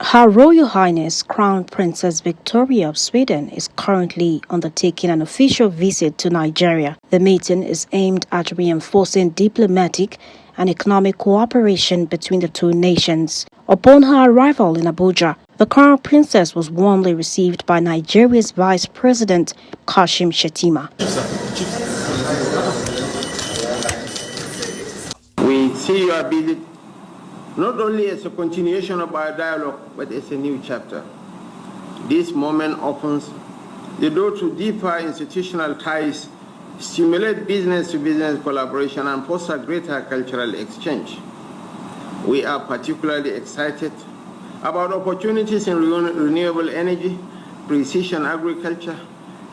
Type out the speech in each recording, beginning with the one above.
Her Royal Highness Crown Princess Victoria of Sweden is currently undertaking an official visit to Nigeria. The meeting is aimed at reinforcing diplomatic and economic cooperation between the two nations. Upon her arrival in Abuja, the Crown Princess was warmly received by Nigeria's Vice President Kashim Shettima. We see your visit not only as a continuation of our dialogue, but as a new chapter. This moment opens the door to deeper institutional ties, stimulate business-to-business collaboration, and foster greater cultural exchange. We are particularly excited about opportunities in renewable energy, precision agriculture,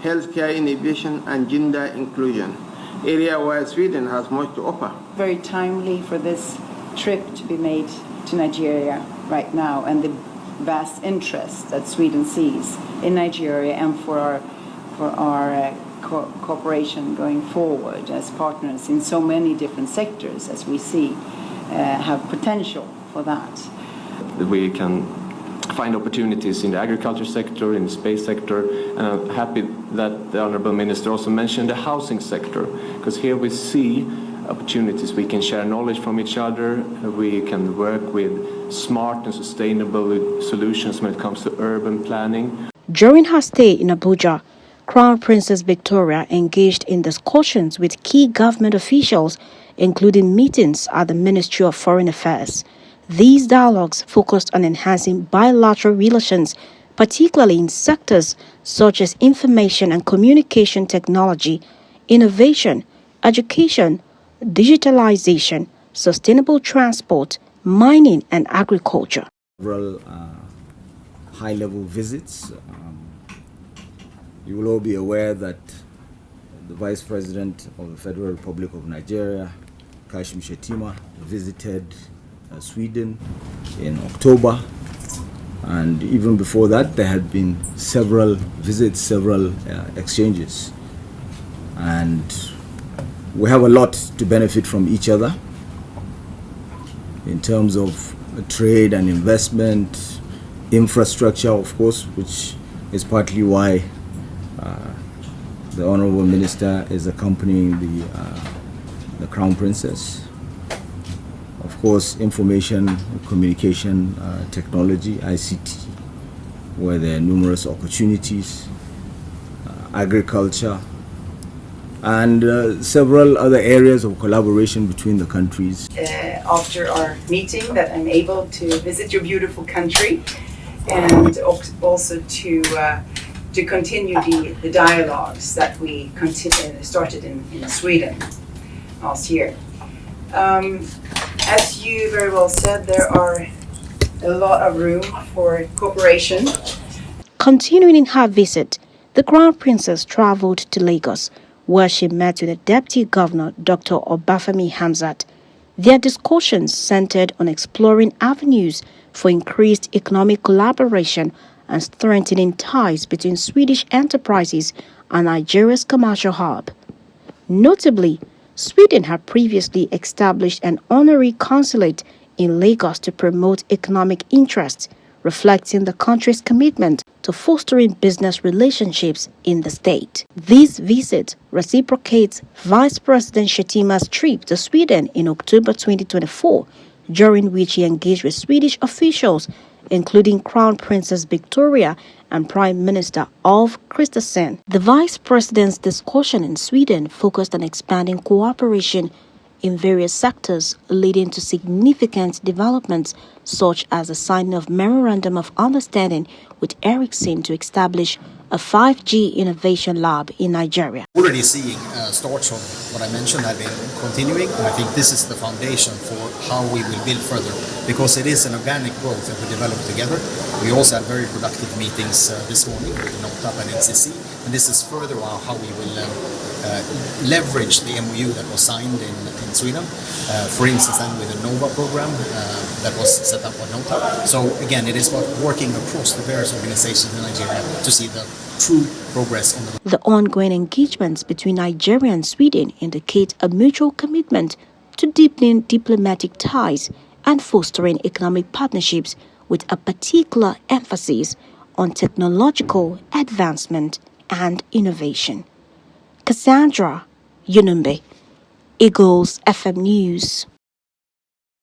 healthcare innovation, and gender inclusion, area where Sweden has much to offer. Very timely for this trip to be made to Nigeria right now, and the vast interest that Sweden sees in Nigeria and for our cooperation going forward as partners in so many different sectors, as we see have potential for that. We can find opportunities in the agriculture sector, in the space sector, and I'm happy that the Honourable Minister also mentioned the housing sector, because here we see opportunities. We can share knowledge from each other, we can work with smart and sustainable solutions when it comes to urban planning. During her stay in Abuja, Crown Princess Victoria engaged in discussions with key government officials, including meetings at the Ministry of Foreign Affairs. These dialogues focused on enhancing bilateral relations, particularly in sectors such as information and communication technology, innovation, education, digitalization, sustainable transport, mining, and agriculture. Several high-level visits. You will all be aware that the Vice President of the Federal Republic of Nigeria, Kashim Shettima, visited Sweden in October, and even before that there had been several visits, several exchanges, and we have a lot to benefit from each other in terms of trade and investment, infrastructure, of course, which is partly why the Honourable Minister is accompanying the Crown Princess. Of course, information, communication, technology, ICT, where there are numerous opportunities, agriculture, and several other areas of collaboration between the countries. After our meeting, that I'm able to visit your beautiful country and also to continue the dialogues that we started in Sweden last year. As you very well said, there are a lot of room for cooperation. Continuing in her visit, the Crown Princess traveled to Lagos, where she met with the Deputy Governor, Dr. Obafemi Hamzat. Their discussions centered on exploring avenues for increased economic collaboration and strengthening ties between Swedish enterprises and Nigeria's commercial hub. Notably, Sweden had previously established an honorary consulate in Lagos to promote economic interests, reflecting the country's commitment to fostering business relationships in the state. This visit reciprocates Vice President Shettima's trip to Sweden in October 2024, during which he engaged with Swedish officials, including Crown Princess Victoria and Prime Minister Ulf Kristersson. The Vice President's discussion in Sweden focused on expanding cooperation in various sectors, leading to significant developments such as the signing of Memorandum of Understanding with Ericsson to establish a 5G innovation lab in Nigeria. Already seeing starts of what I mentioned have been continuing, and I think this is the foundation for how we will build further, because it is an organic growth that we develop together. We also had very productive meetings this morning with NOTAP and NCC, and this is further on how we will leverage the MOU that was signed in Sweden, for instance, then with the NOVA program that was set up by NOTAP. So again, it is about working across the various organizations in Nigeria to see the true progress on the ongoing engagements between Nigeria and Sweden indicate a mutual commitment to deepening diplomatic ties and fostering economic partnerships with a particular emphasis on technological advancement and innovation. Cassandra Yunumbe, Eagles FM News.